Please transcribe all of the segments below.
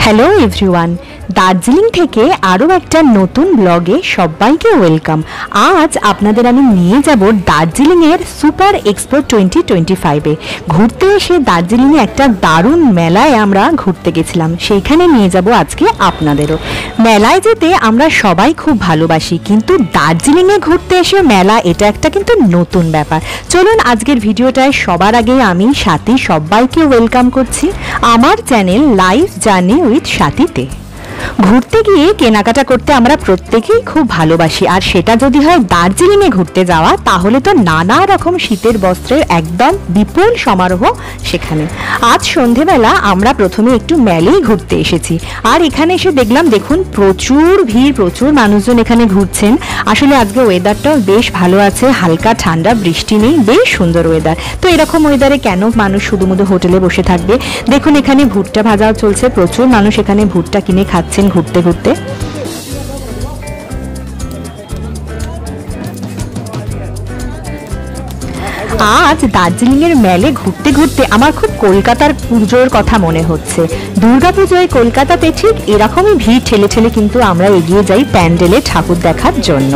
Hello everyone, Darjeeling থেকে আরও একটা নতুন ব্লগে সবাইকে ওয়েলকাম। আজ আপনাদের আমি নিয়ে যাব দার্জিলিংয়ের সুপার এক্সপো 2025-এ ঘুরতে। এসে দার্জিলিংয়ে একটা দারুণ মেলায় আমরা ঘুরতে গেছিলাম, সেইখানে নিয়ে যাব আজকে আপনাদেরও। মেলায় যেতে আমরা সবাই খুব ভালোবাসি, কিন্তু দার্জিলিংয়ে ঘুরতে এসে মেলা এটা একটা কিন্তু নতুন ব্যাপার। চলুন আজকের ভিডিওটায় সবার আগে আমি সাথী সবাইকে ওয়েলকাম করছি আমার চ্যানেল লাইফ জার্নি উইথ সাথীতে। ঘুরতে গিয়ে কেনাকাটা করতে আমরা প্রত্যেকেই খুব ভালোবাসি, আর সেটা যদি হয় দার্জিলিংয়ে ঘুরতে যাওয়া, তাহলে তো নানা রকম শীতের বস্ত্রের একদম বিপুল সমারোহ সেখানে। আজ সন্ধেবেলা আমরা প্রথমে একটু মেলেই ঘুরতে এসেছি, আর এখানে এসে দেখলাম, দেখুন প্রচুর ভিড়, প্রচুর মানুষজন এখানে ঘুরছেন। আসলে আজকে ওয়েদারটাও বেশ ভালো আছে, হালকা ঠান্ডা, বৃষ্টি নেই, বেশ সুন্দর ওয়েদার। তো এরকম ওয়েদারে কেন মানুষ শুধুমুধু হোটেলে বসে থাকবে? দেখুন এখানে ভুট্টা ভাজাও চলছে, প্রচুর মানুষ এখানে ভুট্টা কিনে খাচ্ছেন ঘুরতে ঘুরতে। আজ দার্জিলিংয়ের মেলে ঘুরতে ঘুরতে আমার খুব কলকাতার পুজোর কথা মনে হচ্ছে। দুর্গাপুজোয় কলকাতাতে ঠিক এরকমই ভিড় ঠেলে ঠেলে কিন্তু আমরা এগিয়ে যাই প্যান্ডেলে ঠাকুর দেখার জন্য।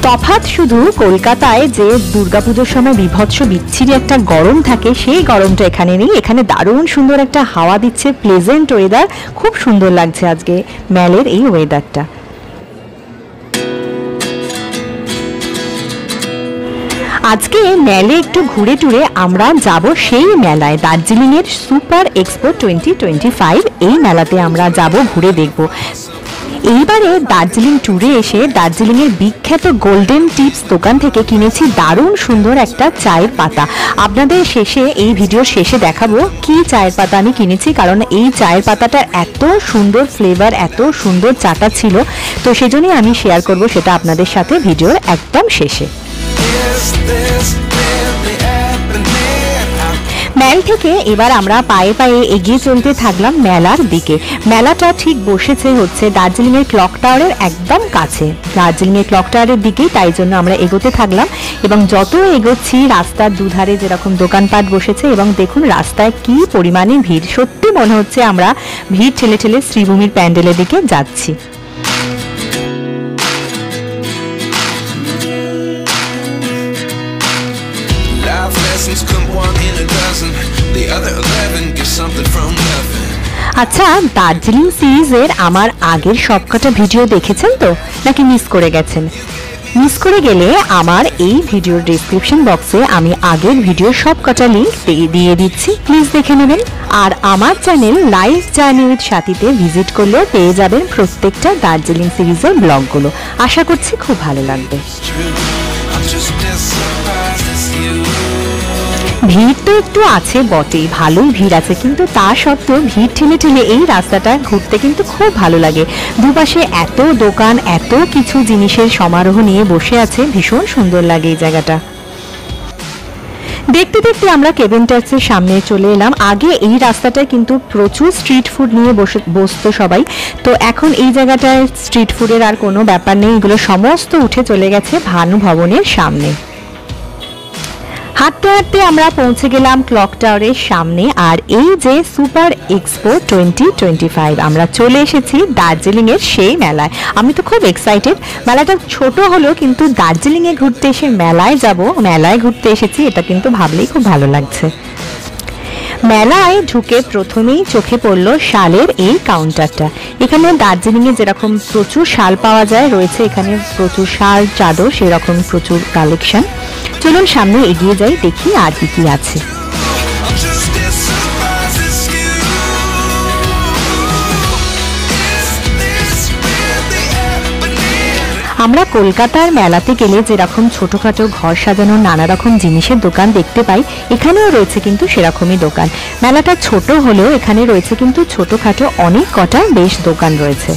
তফাৎ শুধু কলকাতায় যে দুর্গাপুজোর সময় বিভৎস বিচ্ছিরি একটা গরম থাকে, সেই গরমটা এখানে নেই। এখানে দারুণ সুন্দর একটা হাওয়া দিচ্ছে, প্লেজেন্ট ওয়েদার, খুব সুন্দর লাগছে আজকে মেলের এই ওয়েদারটা। আজকে মেলে একটু ঘুরে টুরে আমরা যাব সেই মেলায়, দার্জিলিংয়ের সুপার এক্সপো 2025। এই মেলাতে আমরা যাব, ঘুরে দেখব। এইবারে দার্জিলিং ট্যুরে এসে দার্জিলিংয়ের বিখ্যাত গোল্ডেন টিপস দোকান থেকে কিনেছি দারুণ সুন্দর একটা চায়ের পাতা। আপনাদের শেষে, এই ভিডিওর শেষে দেখাবো কি চায়ের পাতা আমি কিনেছি, কারণ এই চায়ের পাতাটার এত সুন্দর ফ্লেভার, এত সুন্দর চাটা ছিল, তো সেজন্যই আমি শেয়ার করব সেটা আপনাদের সাথে ভিডিওর একদম শেষে। মেল থেকে এবার আমরা পায়ে পায়ে এগিয়ে চলতে থাকলাম মেলার দিকে। মেলাটা ঠিক বসেছে হচ্ছে দার্জিলিংয়ের ক্লক টাওয়ারের একদম কাছে, দার্জিলিংয়ের ক্লক টাওয়ারের দিকেই, তাই জন্য আমরা এগোতে থাকলাম। এবং যত এগোচ্ছি রাস্তার দুধারে যেরকম দোকানপাট বসেছে, এবং দেখুন রাস্তায় কি পরিমাণে ভিড়, সত্যি মনে হচ্ছে আমরা ভিড় ঠেলে ঠেলে শ্রীভূমির প্যান্ডেলের দিকে যাচ্ছি। আচ্ছা, দার্জিলিং সিরিজের আমার আগের সবকটা ভিডিও দেখেছেন তো, নাকি মিস করে গেছেন? মিস করে গেলে আমার এই ভিডিওর ডেসক্রিপশন বক্সে আমি আগের ভিডিওর সবকটা লিঙ্ক দিয়ে দিচ্ছি, প্লিজ দেখে নেবেন। আর আমার চ্যানেল লাইফ জার্নি উইথ সাথীতে ভিজিট করলেও পেয়ে যাবেন প্রত্যেকটা দার্জিলিং সিরিজের ব্লগগুলো। আশা করছি খুব ভালো লাগবে। ভিড় তো একটু আছে বটেই, ভালোই ভিড় আছে, কিন্তু তা সত্ত্বেও ভিড় ঠেলে ঠেলে এই রাস্তাটা ঘুরতে কিন্তু খুব ভালো লাগে। দুপাশে এত দোকান, এত কিছু জিনিসের সমারোহ নিয়ে বসে আছে, ভীষণ সুন্দর লাগে এই জায়গাটা। দেখতে দেখতে আমরা কেবিন ট্যাক্সের সামনে চলে এলাম। আগে এই রাস্তাটায় কিন্তু প্রচুর স্ট্রিট ফুড নিয়ে বসতো সবাই, তো এখন এই জায়গাটায় স্ট্রিট ফুডের আর কোনো ব্যাপার নেই, এগুলো সমস্ত উঠে চলে গেছে ভানু ভবনের সামনে। হাঁটতে হাঁটতে আমরা পৌঁছে গেলাম ক্লক টাওয়ারের সামনে, আর এই যে সুপার এক্সপো 2025, আমরা চলে এসেছি দার্জিলিংয়ের সেই মেলায়। আমি তো খুব এক্সাইটেড। মেলাটা ছোট হলো, কিন্তু দার্জিলিংয়ে ঘুরতে এসে মেলায় যাব, মেলায় ঘুরতে এসেছি, এটা কিন্তু ভাবলেই খুব ভালো লাগছে। মেলায় ঢুকে প্রথমেই চোখে পড়লো শালের এই কাউন্টারটা। এখানে দার্জিলিংয়ে যেরকম প্রচুর শাল পাওয়া যায়, রয়েছে এখানে প্রচুর শাল, চাদর, সেরকম প্রচুর কালেকশন। চলুন সামনে এগিয়ে যাই, দেখি আর কি কি আছে। আমরা কলকাতার মেলাতে গেলে যেরকম ছোটোখাটো ঘর সাজানোর নানা রকম জিনিসের দোকান দেখতে পাই, এখানেও রয়েছে কিন্তু সেরকমই দোকান। মেলাটা ছোট হলেও এখানে রয়েছে কিন্তু ছোটোখাটো অনেক কটা বেশ দোকান রয়েছে।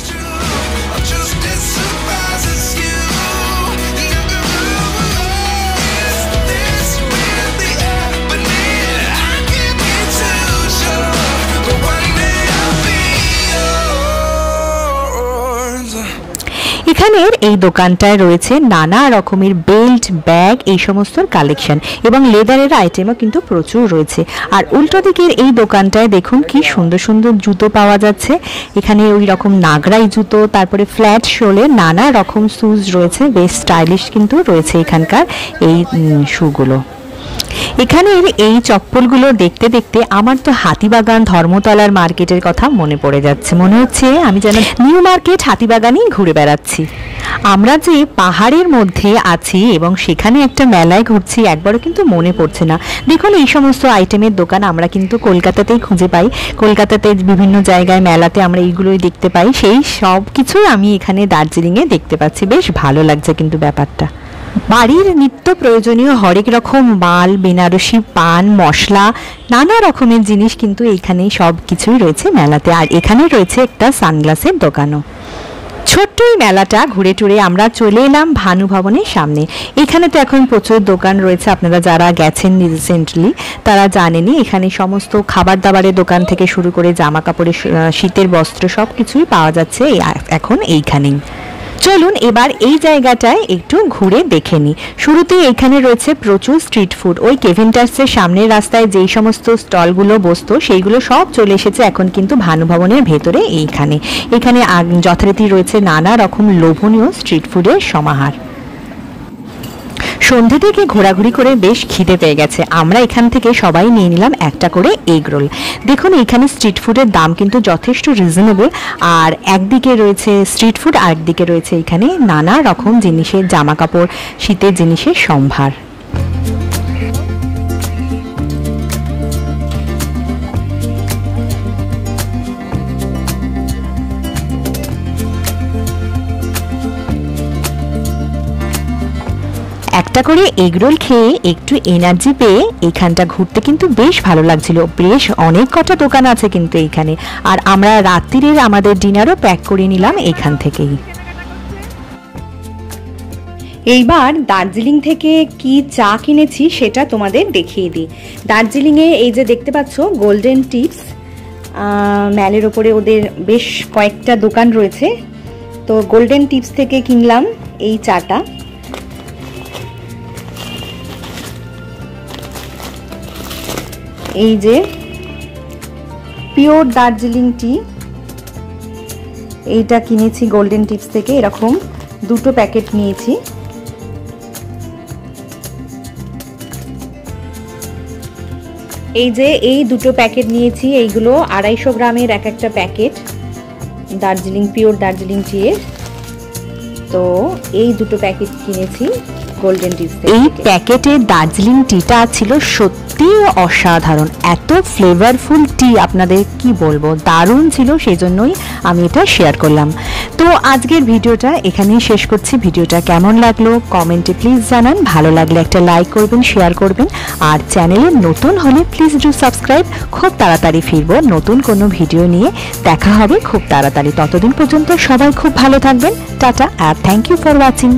এখানের এই দোকানটায় রয়েছে নানা রকমের বেল্ট, ব্যাগ, এই সমস্ত কালেকশন এবং লেদারের আইটেমও কিন্তু প্রচুর রয়েছে। আর উল্টো দিকের এই দোকানটায় দেখুন কি সুন্দর সুন্দর জুতো পাওয়া যাচ্ছে। এখানে ওই রকম নাগরাই জুতো, তারপরে ফ্ল্যাট শোলে নানা রকম শুজ রয়েছে, বেশ স্টাইলিশ কিন্তু রয়েছে এখানকার এই শুগুলো। এখানের এই চপ্পলগুলো দেখতে দেখতে আমার তো হাতিবাগান ধর্মতলার মার্কেটের কথা মনে পড়ে যাচ্ছে। মনে হচ্ছে আমি যেন নিউ মার্কেট হাতিবাগানেই ঘুরে বেড়াচ্ছি। আমরা যে পাহাড়ের মধ্যে আছি এবং সেখানে একটা মেলায় ঘুরছি একবারও কিন্তু মনে পড়ছে না। দেখুন এই সমস্ত আইটেমের দোকান আমরা কিন্তু কলকাতাতেই খুঁজে পাই। কলকাতাতে বিভিন্ন জায়গায় মেলাতে আমরা এইগুলোই দেখতে পাই, সেই সব কিছুই আমি এখানে দার্জিলিংয়ে দেখতে পাচ্ছি। বেশ ভালো লাগছে কিন্তু ব্যাপারটা। বাড়ির নিত্য প্রয়োজনীয় হরেক রকম মাল, বেনারসি পান, মশলা, নানা রকমের জিনিস কিন্তু এইখানে সব কিছুই রয়েছে মেলাতে। আর এখানে রয়েছে একটা সানগ্লাসের দোকানও। ছোট্ট এই মেলাটা ঘুরে টুরে আমরা চলে এলাম ভানু ভবনের সামনে। এখানে তো এখন প্রচুর দোকান রয়েছে, আপনারা যারা গেছেন রিসেন্টলি তারা জানেনই। এখানে সমস্ত খাবার দাবারের দোকান থেকে শুরু করে জামা কাপড়ের, শীতের বস্ত্র সব কিছুই পাওয়া যাচ্ছে এখন এইখানেই। চলুন এবার এই জায়গাটায় একটু ঘুরে দেখে নিই। শুরুতেই এখানে রয়েছে প্রচুর স্ট্রিট ফুড। ওই কেভিনটার্সের সামনের রাস্তায় যেই সমস্ত স্টলগুলো বসতো সেইগুলো সব চলে এসেছে এখন কিন্তু ভানু ভবনের ভেতরে এইখানে। এখানে যথারীতি রয়েছে নানা রকম লোভনীয় স্ট্রিট ফুডের সমাহার। সন্ধ্যে থেকে ঘোরাঘুরি করে বেশ খিদে পেয়ে গেছে। আমরা এখান থেকে সবাই নিয়ে নিলাম একটা করে এগ রোল। দেখুন এখানে স্ট্রিট ফুডের দাম কিন্তু যথেষ্ট রিজনেবল। আর একদিকে রয়েছে স্ট্রিট ফুড, আর একদিকে রয়েছে এখানে নানা রকম জিনিসের, জামা কাপড়, শীতের জিনিসের সম্ভার। একটা করে এগরোল খেয়ে একটু এনার্জি পেয়ে এখানটা ঘুরতে কিন্তু বেশ ভালো লাগছিল। বেশ অনেক কটা দোকান আছে কিন্তু এইখানে। আর আমরা রাত্রির আমাদের ডিনারও প্যাক করে নিলাম এখান থেকেই। এইবার দার্জিলিং থেকে কি চা কিনেছি সেটা তোমাদের দেখিয়ে দিই। দার্জিলিংয়ে এই যে দেখতে পাচ্ছ গোল্ডেন টিপস, ম্যালের ওপরে ওদের বেশ কয়েকটা দোকান রয়েছে। তো গোল্ডেন টিপস থেকে কিনলাম এই চাটা। এই যে পিওর দার্জিলিং টি, এইটা কিনেছি গোল্ডেন টিপস থেকে। এরকম দুটো প্যাকেট নিয়েছি। এই যে এই দুটো প্যাকেট নিয়েছি, এইগুলো 250 গ্রামের এক একটা প্যাকেট দার্জিলিং, পিওর দার্জিলিং টি এর। তো এই দুটো প্যাকেট কিনেছি গোল্ডেন টিপস থেকে। এই প্যাকেটের দার্জিলিং টিটা ছিল সত্যি অসাধারণ, এত ফ্লেভারফুল টি আপনাদের কি বলবো, দারুণ ছিল, সেজন্যই আমি এটা শেয়ার করলাম। তো আজকের ভিডিওটা এখানেই শেষ করছি। ভিডিওটা কেমন লাগলো কমেন্টে প্লিজ জানান। ভালো লাগলে একটা লাইক করবেন, শেয়ার করবেন। আর চ্যানেলে নতুন হলে প্লিজ ডু সাবস্ক্রাইব। খুব তাড়াতাড়ি ফিরবো নতুন কোনো ভিডিও নিয়ে, দেখা হবে খুব তাড়াতাড়ি। ততদিন পর্যন্ত সবাই খুব ভালো থাকবেন। টাটা আর থ্যাংক ইউ ফর ওয়াচিং।